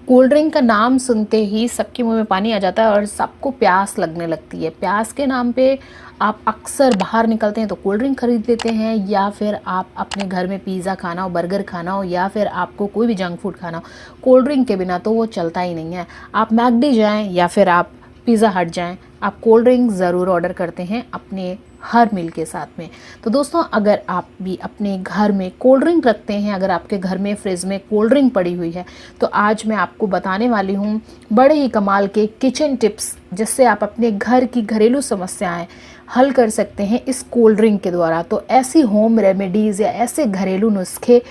Cold drink का नाम सुनते ही सबके मुंह में पानी आ जाता है और सबको प्यास लगने लगती है। प्यास के नाम पे आप अक्सर बाहर निकलते हैं तो कोल्ड ड्रिंक खरीद लेते हैं, या फिर आप अपने घर में पिज़्ज़ा खाना हो, बर्गर खाना हो, या फिर आपको कोई भी जंक फूड खाना हो, कोल्ड ड्रिंक के बिना तो वो चलता ही नहीं है। आप मैकडी जाएं या फिर आप पिज़्ज़ा हट जाएं, आप कोल्ड ड्रिंक ज़रूर ऑर्डर करते हैं अपने हर मील के साथ में। तो दोस्तों, अगर आप भी अपने घर में कोल्ड ड्रिंक रखते हैं, अगर आपके घर में फ्रिज में कोल्ड ड्रिंक पड़ी हुई है, तो आज मैं आपको बताने वाली हूँ बड़े ही कमाल के किचन टिप्स, जिससे आप अपने घर की घरेलू समस्याएं हल कर सकते हैं इस कोल्ड ड्रिंक के द्वारा। तो ऐसी होम रेमेडीज़ या ऐसे घरेलू नुस्खे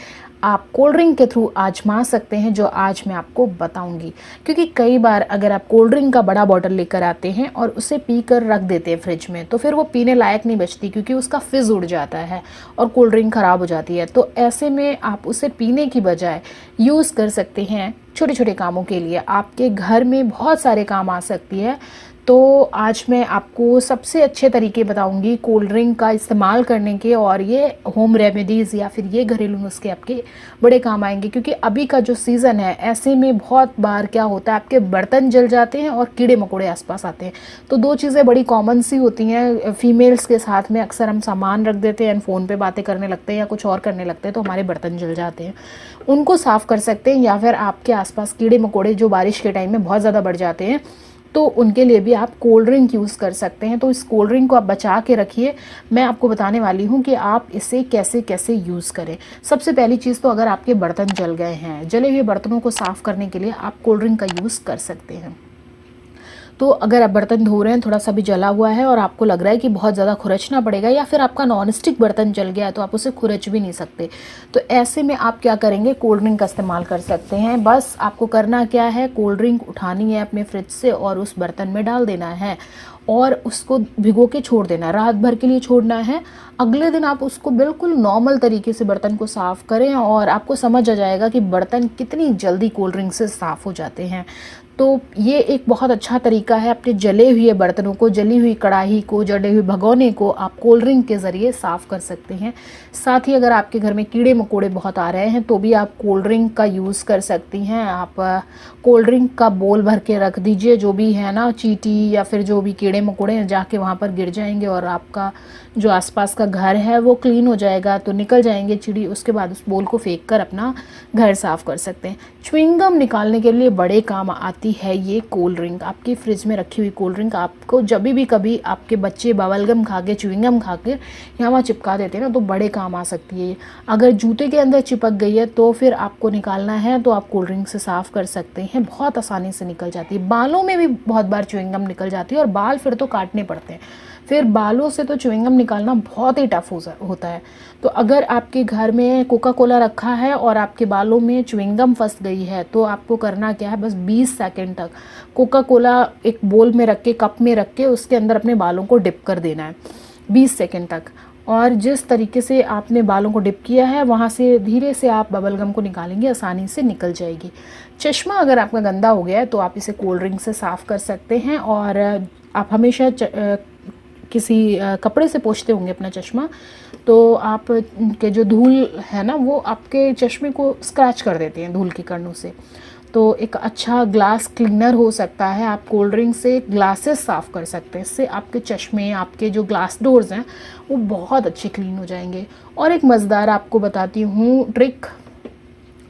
आप कोल्ड ड्रिंक के थ्रू आजमा सकते हैं, जो आज मैं आपको बताऊंगी। क्योंकि कई बार अगर आप कोल्ड ड्रिंक का बड़ा बॉटल लेकर आते हैं और उसे पी कर रख देते हैं फ्रिज में, तो फिर वो पीने लायक नहीं बचती, क्योंकि उसका फिज़ उड़ जाता है और कोल्ड ड्रिंक ख़राब हो जाती है। तो ऐसे में आप उसे पीने की बजाय यूज़ कर सकते हैं छोटे छोटे कामों के लिए। आपके घर में बहुत सारे काम आ सकती है। तो आज मैं आपको सबसे अच्छे तरीके बताऊंगी कोल्ड ड्रिंक का इस्तेमाल करने के, और ये होम रेमेडीज़ या फिर ये घरेलू नुस्खे आपके बड़े काम आएंगे। क्योंकि अभी का जो सीज़न है, ऐसे में बहुत बार क्या होता है, आपके बर्तन जल जाते हैं और कीड़े मकोड़े आसपास आते हैं। तो दो चीज़ें बड़ी कॉमन सी होती हैं फीमेल्स के साथ में। अक्सर हम सामान रख देते हैं, फ़ोन पे बातें करने लगते हैं या कुछ और करने लगते हैं, तो हमारे बर्तन जल जाते हैं। उनको साफ़ कर सकते हैं। या फिर आपके आसपास कीड़े मकोड़े जो बारिश के टाइम में बहुत ज़्यादा बढ़ जाते हैं, तो उनके लिए भी आप कोल्ड ड्रिंक यूज़ कर सकते हैं। तो इस कोल्ड ड्रिंक को आप बचा के रखिए। मैं आपको बताने वाली हूँ कि आप इसे कैसे कैसे यूज़ करें। सबसे पहली चीज़ तो, अगर आपके बर्तन जल गए हैं, जले हुए बर्तनों को साफ़ करने के लिए आप कोल्ड ड्रिंक का यूज़ कर सकते हैं। तो अगर आप बर्तन धो रहे हैं, थोड़ा सा भी जला हुआ है और आपको लग रहा है कि बहुत ज़्यादा खुरचना पड़ेगा, या फिर आपका नॉन स्टिक बर्तन जल गया है तो आप उसे खुरच भी नहीं सकते, तो ऐसे में आप क्या करेंगे, कोल्ड ड्रिंक का इस्तेमाल कर सकते हैं। बस आपको करना क्या है, कोल्ड ड्रिंक उठानी है अपने फ्रिज से और उस बर्तन में डाल देना है और उसको भिगो के छोड़ देना है। रात भर के लिए छोड़ना है। अगले दिन आप उसको बिल्कुल नॉर्मल तरीके से बर्तन को साफ़ करें और आपको समझ आ जाएगा कि बर्तन कितनी जल्दी कोल्ड ड्रिंक से साफ़ हो जाते हैं। तो ये एक बहुत अच्छा तरीका है। अपने जले हुए बर्तनों को, जली हुई कढ़ाई को, जले हुए भगोने को आप कोल्ड ड्रिंक के ज़रिए साफ़ कर सकते हैं। साथ ही अगर आपके घर में कीड़े मकोड़े बहुत आ रहे हैं, तो भी आप कोल्ड ड्रिंक का यूज़ कर सकती हैं। आप कोल्ड ड्रिंक का बोल भर के रख दीजिए, जो भी है ना, चींटी या फिर जो भी कीड़े मकोड़े हैं जाके वहाँ पर गिर जाएंगे और आपका जो आसपास का घर है वो क्लीन हो जाएगा, तो निकल जाएंगे चिड़ी। उसके बाद उस बोल को फेंक कर अपना घर साफ़ कर सकते हैं। च्युइंगम निकालने के लिए बड़े काम आती है ये कोल्ड ड्रिंक। आपकी फ्रिज में रखी हुई कोल्ड ड्रिंक आपको जब भी कभी आपके बच्चे बबलगम खा के, च्युइंगम खा के यहाँ वहाँ चिपका देते हैं ना, तो बड़े काम आ सकती है। अगर जूते के अंदर चिपक गई है तो फिर आपको निकालना है, तो आप कोल्ड ड्रिंक से साफ़ कर सकते हैं। बहुत आसानी से निकल जाती है। बालों में भी बहुत बार च्युइंगम निकल जाती है और बाल फिर तो काटने पड़ते हैं। फिर बालों से तो च्युइंगम निकालना बहुत ही टफ होता है। तो अगर आपके घर में कोका कोला रखा है और आपके बालों में च्युइंगम फंस गई है, तो आपको करना क्या है, बस 20 सेकंड तक कोका कोला एक बोल में रख के, कप में रख के, उसके अंदर अपने बालों को डिप कर देना है 20 सेकंड तक। और जिस तरीके से आपने बालों को डिप किया है, वहाँ से धीरे से आप बबलगम को निकालेंगे, आसानी से निकल जाएगी। चश्मा अगर आपका गंदा हो गया है, तो आप इसे कोल्ड ड्रिंक से साफ़ कर सकते हैं। और आप हमेशा किसी कपड़े से पोंछते होंगे अपना चश्मा, तो आप के जो धूल है ना, वो आपके चश्मे को स्क्रैच कर देते हैं धूल के कणों से। तो एक अच्छा ग्लास क्लीनर हो सकता है। आप कोल्ड ड्रिंक से ग्लासेस साफ़ कर सकते हैं। इससे आपके चश्मे, आपके जो ग्लास डोर्स हैं, वो बहुत अच्छे क्लीन हो जाएंगे। और एक मज़ेदार आपको बताती हूँ ट्रिक।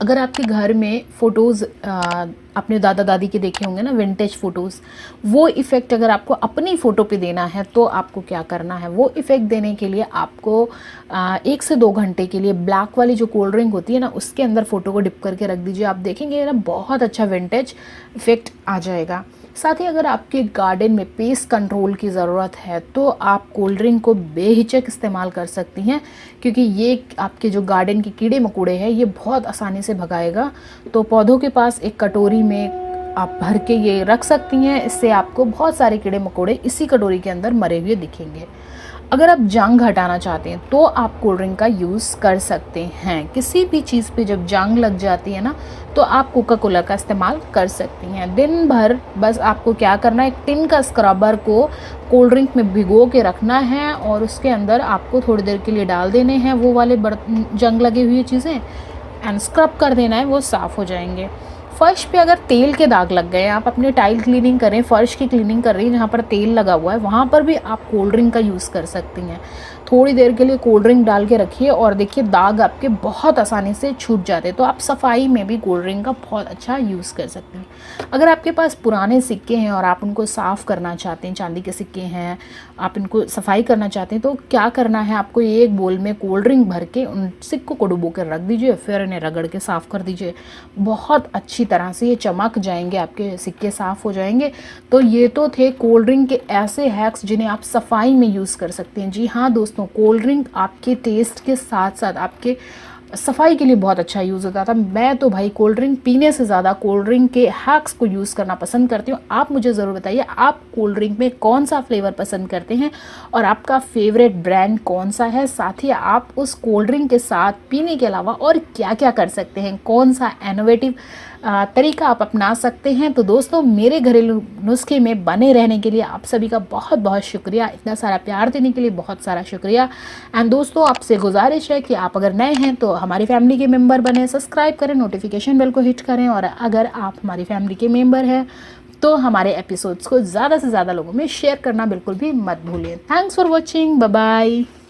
अगर आपके घर में फ़ोटोज़ अपने दादा दादी के देखे होंगे ना, विंटेज फ़ोटोज़, वो इफ़ेक्ट अगर आपको अपनी फ़ोटो पे देना है, तो आपको क्या करना है, वो इफ़ेक्ट देने के लिए आपको 1 से 2 घंटे के लिए ब्लैक वाली जो कोल्ड ड्रिंक होती है ना, उसके अंदर फ़ोटो को डिप करके रख दीजिए। आप देखेंगे ना, बहुत अच्छा विंटेज इफ़ेक्ट आ जाएगा। साथ ही अगर आपके गार्डन में पेस्ट कंट्रोल की ज़रूरत है, तो आप कोल्ड ड्रिंक को बेहिचक इस्तेमाल कर सकती हैं, क्योंकि ये आपके जो गार्डन के कीड़े मकोड़े हैं, ये बहुत आसानी से भगाएगा। तो पौधों के पास एक कटोरी में आप भर के ये रख सकती हैं। इससे आपको बहुत सारे कीड़े मकोड़े इसी कटोरी के अंदर मरे हुए दिखेंगे। अगर आप जंग हटाना चाहते हैं, तो आप कोल्ड ड्रिंक का यूज़ कर सकते हैं। किसी भी चीज़ पे जब जंग लग जाती है ना, तो आप कोका कोला का इस्तेमाल कर सकती हैं। दिन भर बस आपको क्या करना है, एक टिन का स्क्रबर को कोल्ड ड्रिंक में भिगो के रखना है और उसके अंदर आपको थोड़ी देर के लिए डाल देने हैं वो वाले जंग लगे हुए चीज़ें, एंड स्क्रब कर देना है, वो साफ़ हो जाएंगे। फर्श पे अगर तेल के दाग लग गए, आप अपने टाइल क्लीनिंग करें, फर्श की क्लीनिंग कर रही हैं जहाँ पर तेल लगा हुआ है, वहाँ पर भी आप कोल्ड ड्रिंक का यूज़ कर सकती हैं। थोड़ी देर के लिए कोल्ड ड्रिंक डाल के रखिए और देखिए दाग आपके बहुत आसानी से छूट जाते हैं। तो आप सफाई में भी कोल्ड ड्रिंक का बहुत अच्छा यूज़ कर सकते हैं। अगर आपके पास पुराने सिक्के हैं और आप उनको साफ़ करना चाहते हैं, चांदी के सिक्के हैं, आप इनको सफाई करना चाहते हैं, तो क्या करना है, आपको एक बोल में कोल्ड ड्रिंक भर के उन सिक्कों को डुबो कर रख दीजिए, फिर इन्हें रगड़ के साफ़ कर दीजिए। बहुत अच्छी तरह से ये चमक जाएंगे, आपके सिक्के साफ़ हो जाएंगे। तो ये तो थे कोल्ड ड्रिंक के ऐसे हैक्स जिन्हें आप सफाई में यूज़ कर सकते हैं। जी हाँ दोस्तों, कोल्ड ड्रिंक आपके टेस्ट के साथ साथ आपके सफाई के लिए बहुत अच्छा यूज़ होता था। मैं तो भाई कोल्ड ड्रिंक पीने से ज़्यादा कोल्ड ड्रिंक के हैक्स को यूज़ करना पसंद करती हूँ। आप मुझे ज़रूर बताइए आप कोल्ड ड्रिंक में कौन सा फ्लेवर पसंद करते हैं और आपका फेवरेट ब्रांड कौन सा है। साथ ही आप उस कोल्ड ड्रिंक के साथ पीने के अलावा और क्या क्या कर सकते हैं, कौन सा इनोवेटिव तरीका आप अपना सकते हैं। तो दोस्तों, मेरे घरेलू नुस्खे में बने रहने के लिए आप सभी का बहुत बहुत शुक्रिया, इतना सारा प्यार देने के लिए बहुत सारा शुक्रिया। एंड दोस्तों, आपसे गुजारिश है कि आप अगर नए हैं तो हमारी फैमिली के मेंबर बने, सब्सक्राइब करें, नोटिफिकेशन बेल को हिट करें, और अगर आप हमारी फैमिली के मेंबर हैं तो हमारे एपिसोड्स को ज़्यादा से ज़्यादा लोगों में शेयर करना बिल्कुल भी मत भूलिए। Thanks for watching, bye bye.